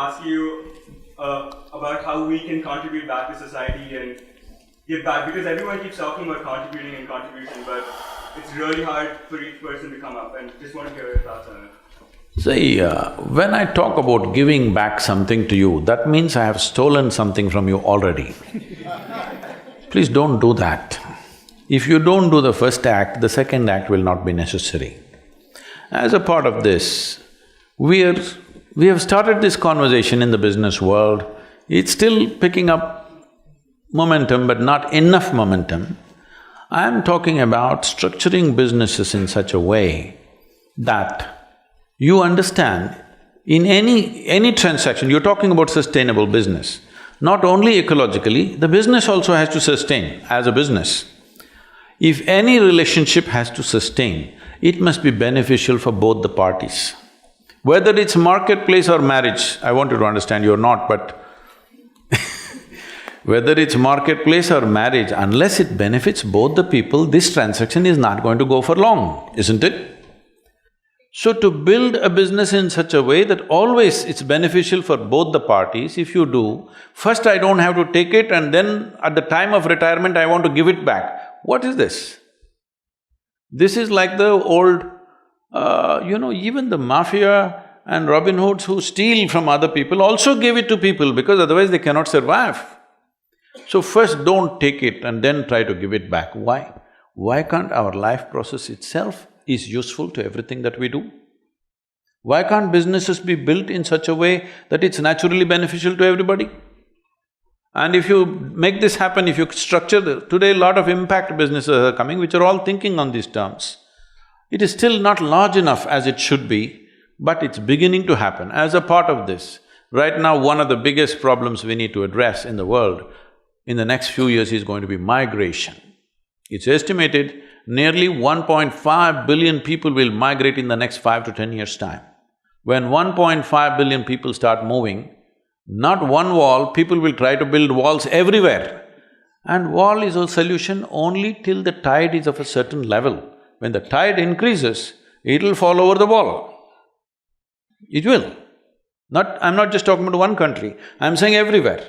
ask you about how we can contribute back to society and give back, because everyone keeps talking about contributing and contribution, but it's really hard for each person to come up, and just want to hear your thoughts on it. See, when I talk about giving back something to you, that means I have stolen something from you already. Please don't do that. If you don't do the first act, the second act will not be necessary. As a part of this, we have started this conversation in the business world. It's still picking up momentum, but not enough momentum. I am talking about structuring businesses in such a way that you understand, in any transaction, you're talking about sustainable business. Not only ecologically, the business also has to sustain as a business. If any relationship has to sustain, it must be beneficial for both the parties. Whether it's marketplace or marriage, I want you to understand, you're not, but whether it's marketplace or marriage, unless it benefits both the people, this transaction is not going to go for long, isn't it? So to build a business in such a way that always it's beneficial for both the parties, if you do, first I don't have to take it and then at the time of retirement I want to give it back. What is this? This is like the old, even the mafia and Robin Hoods who steal from other people also give it to people because otherwise they cannot survive. So first don't take it and then try to give it back. Why? Why can't our life process itself is useful to everything that we do? Why can't businesses be built in such a way that it's naturally beneficial to everybody? And if you make this happen, if you structure… Today a lot of impact businesses are coming which are all thinking on these terms. It is still not large enough as it should be, but it's beginning to happen. As a part of this, right now one of the biggest problems we need to address in the world in the next few years is going to be migration. It's estimated nearly 1.5 billion people will migrate in the next 5 to 10 years' time. When 1.5 billion people start moving, not one wall, people will try to build walls everywhere. And wall is a solution only till the tide is of a certain level. When the tide increases, it'll fall over the wall. It will. I'm not just talking about one country, I'm saying everywhere.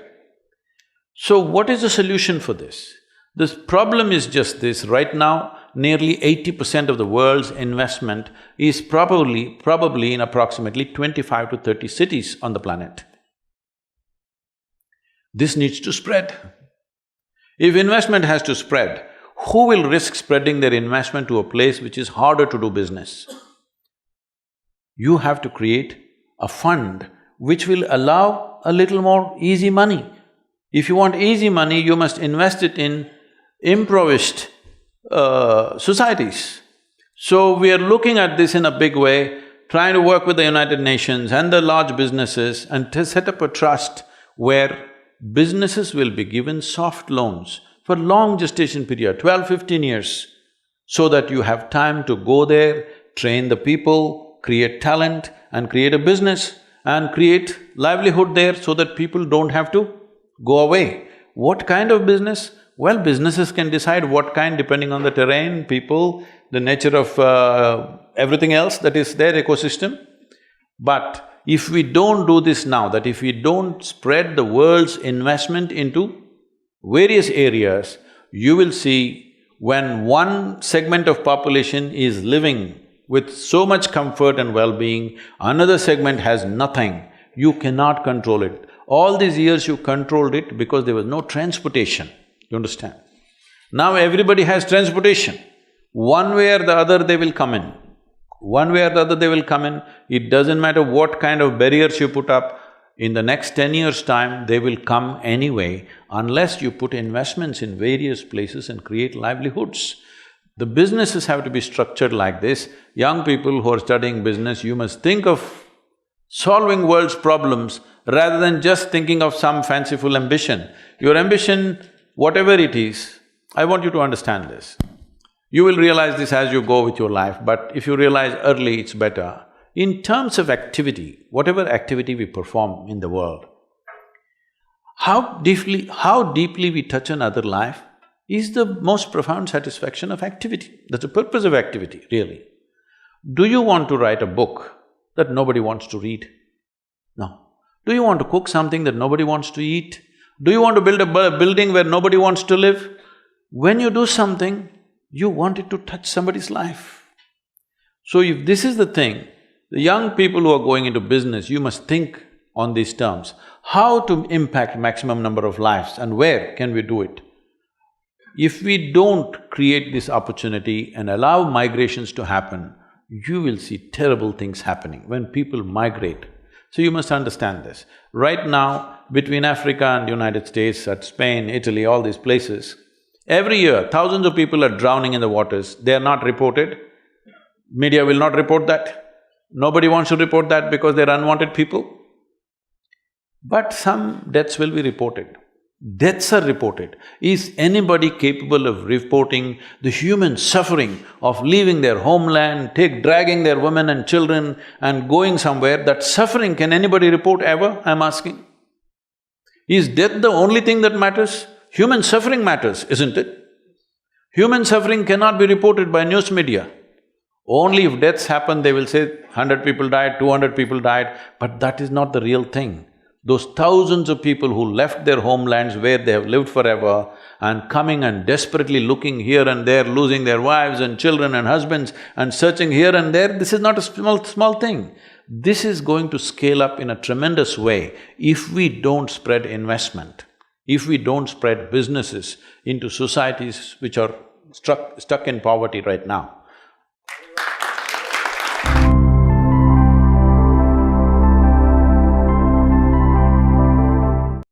So what is the solution for this? This problem is just this, right now, nearly 80% of the world's investment is probably in approximately 25 to 30 cities on the planet. This needs to spread. If investment has to spread, who will risk spreading their investment to a place which is harder to do business? You have to create a fund which will allow a little more easy money. If you want easy money, you must invest it in impoverished societies. So we are looking at this in a big way, trying to work with the United Nations and the large businesses and to set up a trust where businesses will be given soft loans for long gestation period, 12–15 years, so that you have time to go there, train the people, create talent and create a business and create livelihood there so that people don't have to go away. What kind of business? Well, businesses can decide what kind depending on the terrain, people, the nature of everything else that is their ecosystem. But if we don't do this now, that if we don't spread the world's investment into various areas, you will see when one segment of population is living with so much comfort and well-being, another segment has nothing, you cannot control it. All these years you controlled it because there was no transportation, you understand? Now everybody has transportation. One way or the other they will come in. One way or the other they will come in. It doesn't matter what kind of barriers you put up, in the next 10 years' time, they will come anyway unless you put investments in various places and create livelihoods. The businesses have to be structured like this. Young people who are studying business, you must think of solving world's problems rather than just thinking of some fanciful ambition. Your ambition, whatever it is, I want you to understand this. You will realize this as you go with your life, but if you realize early, it's better. In terms of activity, whatever activity we perform in the world, how deeply we touch another life is the most profound satisfaction of activity. That's the purpose of activity, really. Do you want to write a book that nobody wants to read? No. Do you want to cook something that nobody wants to eat? Do you want to build a building where nobody wants to live? When you do something, you want it to touch somebody's life. So if this is the thing, the young people who are going into business, you must think on these terms. How to impact maximum number of lives and where can we do it? If we don't create this opportunity and allow migrations to happen, you will see terrible things happening when people migrate. So you must understand this. Right now, between Africa and United States, at Spain, Italy, all these places, every year thousands of people are drowning in the waters. They are not reported. Media will not report that. Nobody wants to report that because they're unwanted people. But some deaths will be reported. Deaths are reported. Is anybody capable of reporting the human suffering of leaving their homeland, dragging their women and children and going somewhere? That suffering, can anybody report ever, I'm asking? Is death the only thing that matters? Human suffering matters, isn't it? Human suffering cannot be reported by news media. Only if deaths happen, they will say 100 people died, 200 people died, but that is not the real thing. Those thousands of people who left their homelands where they have lived forever and coming and desperately looking here and there, losing their wives and children and husbands and searching here and there, this is not a small thing. This is going to scale up in a tremendous way if we don't spread investment, if we don't spread businesses into societies which are stuck in poverty right now.